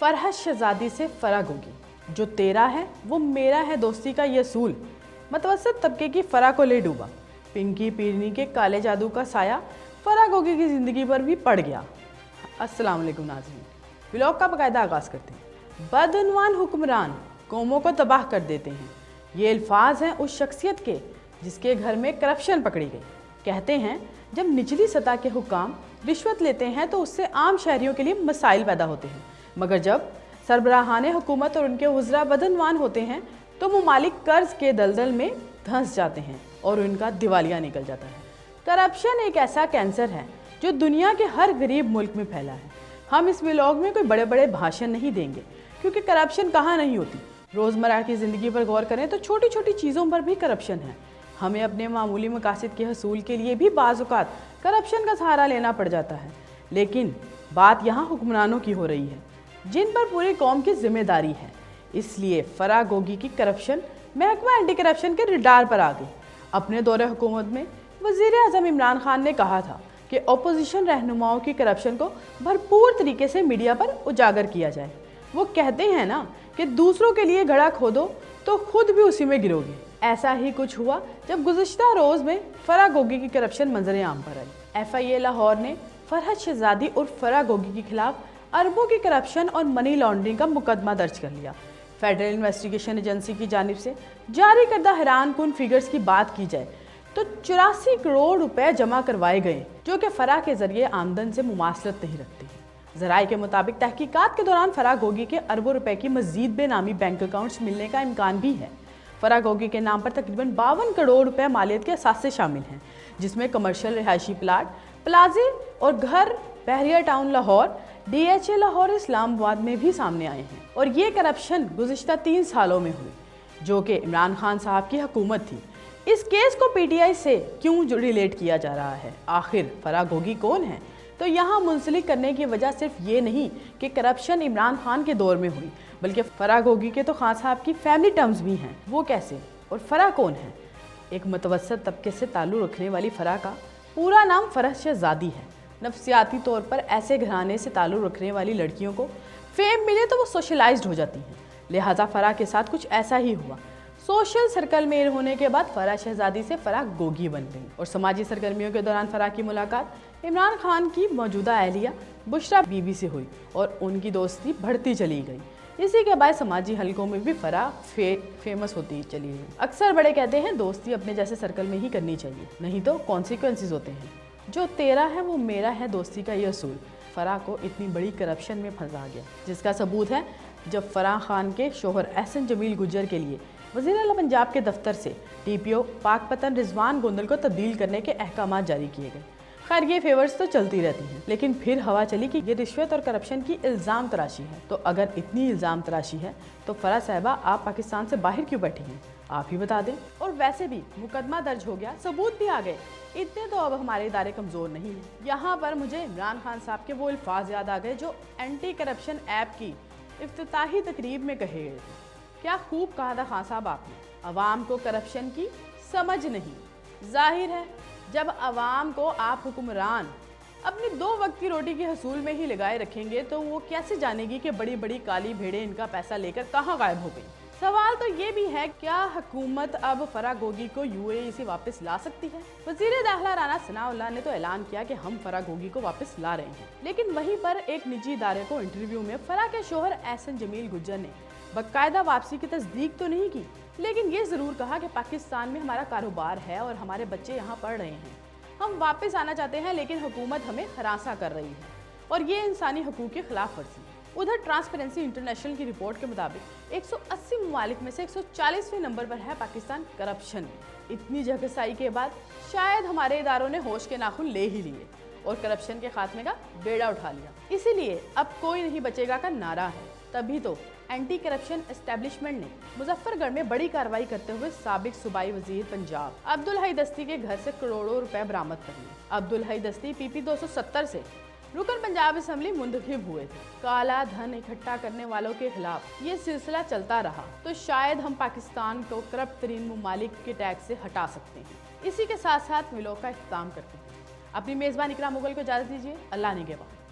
फरहत शहजादी से फराग होगी, जो तेरा है वो मेरा है दोस्ती का ये असूल। मतवसत तबके की फराह को ले डूबा, पिंकी पीरनी के काले जादू का साया फराग होगी की ज़िंदगी पर भी पड़ गया। अस्सलाम वालेकुम नाज़रीन, व्लॉग का बाकायदा आगाज़ करते हैं। बदउनवान हुक्मरान कौमों को तबाह कर देते हैं, ये अल्फाज हैं उस शख्सियत के जिसके घर में करप्शन पकड़ी गई। कहते हैं जब निचली सतह के हुक्काम रिश्वत लेते हैं तो उससे आम शहरियों के लिए मसाइल पैदा होते हैं, मगर जब सरबराहान हुकूमत और उनके वज़रा बदउनवान होते हैं तो ममालिक कर्ज के दलदल में धंस जाते हैं और उनका दिवालिया निकल जाता है। करप्शन एक ऐसा कैंसर है जो दुनिया के हर गरीब मुल्क में फैला है। हम इस व्लॉग में कोई बड़े बड़े भाषण नहीं देंगे, क्योंकि करप्शन कहाँ नहीं होती। रोज़मर्रा की ज़िंदगी पर गौर करें तो छोटी छोटी चीज़ों पर भी करप्शन है। हमें अपने मामूली मकासद के हसूल के लिए भी बाज़ औक़ात करप्शन का सहारा लेना पड़ जाता है। लेकिन बात यहाँ हुक्मरानों की हो रही है, जिन पर पूरी कौम की जिम्मेदारी है। इसलिए फराग होगी की करप्शन महकमा एंटी करप्शन के रडार पर आ गई। अपने दौरे हुकूमत में वज़ीर आज़म इमरान खान ने कहा था कि अपोजिशन रहनुमाओं की करप्शन को भरपूर तरीके से मीडिया पर उजागर किया जाए। वो कहते हैं ना कि दूसरों के लिए घड़ा खोदो तो खुद भी उसी में गिरोगे। ऐसा ही कुछ हुआ जब गुज़िश्ता रोज़ में फराग होगी की करप्शन मंजर आम पर आई। FIA लाहौर ने फरहत शहजादी और फराग होगी के खिलाफ अरबों की करप्शन और मनी लॉन्ड्रिंग का मुकदमा दर्ज कर लिया। फेडरल इन्वेस्टिगेशन एजेंसी की जानिब से जारी करदा हैरान कुन फिगर्स की बात की जाए तो 84 करोड़ रुपए जमा करवाए गए, जो कि फराग के जरिए आमदन से मुमासलत नहीं रखते। ज़राए के मुताबिक तहकीकात के दौरान फराग होगी के अरबों रुपए की मज़ीद बेनामी बैंक अकाउंट्स मिलने का इम्कान भी है। फराग होगी के नाम पर तकरीबन 52 करोड़ रुपए मालियत के असासे शामिल हैं, जिसमें कमर्शियल रिहायशी प्लाट, प्लाजे और घर बहरिया टाउन लाहौर, DHA लाहौर इस्लामाबाद में भी सामने आए हैं। और ये करप्शन गुज़िश्ता 3 सालों में हुई, जो कि इमरान खान साहब की हुकूमत थी। इस केस को PTI से क्यों रिलेट किया जा रहा है? आखिर फराग होगी कौन है? तो यहाँ मुंसलिक करने की वजह सिर्फ ये नहीं कि करप्शन इमरान खान के दौर में हुई, बल्कि फराग होगी के तो खान साहब की फैमिली टर्म्स भी हैं। वो कैसे और फराग कौन है? एक मुतवस्सत तबके से ताल्लुक़ रखने वाली फराग का पूरा नाम फरहत शहजादी है। नफ्सियाती तौर पर ऐसे घराने से ताल्लुक़ रखने वाली लड़कियों को फेम मिले तो वो सोशलाइज्ड हो जाती हैं, लिहाजा फराग के साथ कुछ ऐसा ही हुआ। सोशल सर्कल में होने के बाद फराग शहजादी से फराग गोगी बन गई और समाजी सरगर्मियों के दौरान फराग की मुलाकात इमरान खान की मौजूदा अहलिया बुशरा बीबी से हुई और उनकी दोस्ती बढ़ती चली गई। इसी के बाद समाजी हलकों में भी फराग फेमस होती चली गई। अक्सर बड़े कहते हैं दोस्ती अपने जैसे सर्कल में ही करनी चाहिए, नहीं तो कॉन्सिक्वेंसेस होते हैं। जो तेरा है वो मेरा है दोस्ती का ये असूल फराग को इतनी बड़ी करप्शन में फंसा गया, जिसका सबूत है जब फराह खान के शोहर एहसन जमील गुज्जर के लिए वज़ीर आला पंजाब के दफ्तर से TPO पाकपतन रिजवान गोंदल को तब्दील करने के अहकामात जारी किए गए। खैर ये फेवर्स तो चलती रहती हैं, लेकिन फिर हवा चली कि ये रिश्वत और करप्शन की इल्ज़ाम तराशी है। तो अगर इतनी इल्ज़ाम तराशी है तो फराह साहिबा आप पाकिस्तान से बाहर क्यों बैठी हैं? आप ही बता दें। और वैसे भी मुकदमा दर्ज हो गया, सबूत भी आ गए, इतने तो अब हमारे इदारे कमज़ोर नहीं हैं। यहाँ पर मुझे इमरान खान साहब के वो अल्फाज याद आ गए जो एंटी करप्शन ऐप की इफ्तिताही तकरीब में कहे गए थे। क्या खूब कहा था खान साहब आपने, अवाम को करप्शन की समझ नहीं। जाहिर है जब अवाम को आप हुक्मरान अपनी 2 वक्त की रोटी के हसूल में ही लगाए रखेंगे तो वो कैसे जानेगी कि बड़ी बड़ी काली भेड़ें इनका पैसा लेकर कहाँ गायब हो गई। सवाल तो ये भी है, क्या हुकूमत अब फराग होगी को UAE से वापस ला सकती है? वज़ीर दाखिला राना सनाउल्लाह ने तो ऐलान किया कि हम फराग होगी को वापस ला रहे हैं, लेकिन वहीं पर एक निजी इदारे को इंटरव्यू में फराग के शोहर एहसन जमील गुज्जर ने बाकायदा वापसी की तस्दीक तो नहीं की, लेकिन ये ज़रूर कहा कि पाकिस्तान में हमारा कारोबार है और हमारे बच्चे यहाँ पढ़ रहे हैं, हम वापस आना चाहते हैं, लेकिन हुकूमत हमें हरासा कर रही है और ये इंसानी हकूक़ की खिलाफ वर्जी। उधर ट्रांसपेरेंसी इंटरनेशनल की रिपोर्ट के मुताबिक 180 ममालिक में से 140वें नंबर पर है पाकिस्तान करप्शन में। इतनी जगहसाई के बाद शायद हमारे इदारों ने होश के नाखून ले ही लिए और करप्शन के खात्मे का बेड़ा उठा लिया। इसीलिए अब कोई नहीं बचेगा का नारा है। तभी तो एंटी करप्शन एस्टेब्लिशमेंट ने मुजफ्फरगढ़ में बड़ी कार्रवाई करते हुए साबिक सूबाई वजीर पंजाब अब्दुल हई दस्ती के घर से करोड़ों रुपए बरामद कर लिए। अब्दुल हई दस्ती PP 270 से रुकन पंजाब असम्बली मुंतखब हुए थे। काला धन इकट्ठा करने वालों के खिलाफ ये सिलसिला चलता रहा तो शायद हम पाकिस्तान को करप्ट तरीन ममालिक के टैग से हटा सकते हैं। इसी के साथ साथ व्लॉग का इख्तिताम करते हैं। अपनी मेज़बान इकराम मुगल को इजाज़त दीजिए। अल्लाह निगहबान।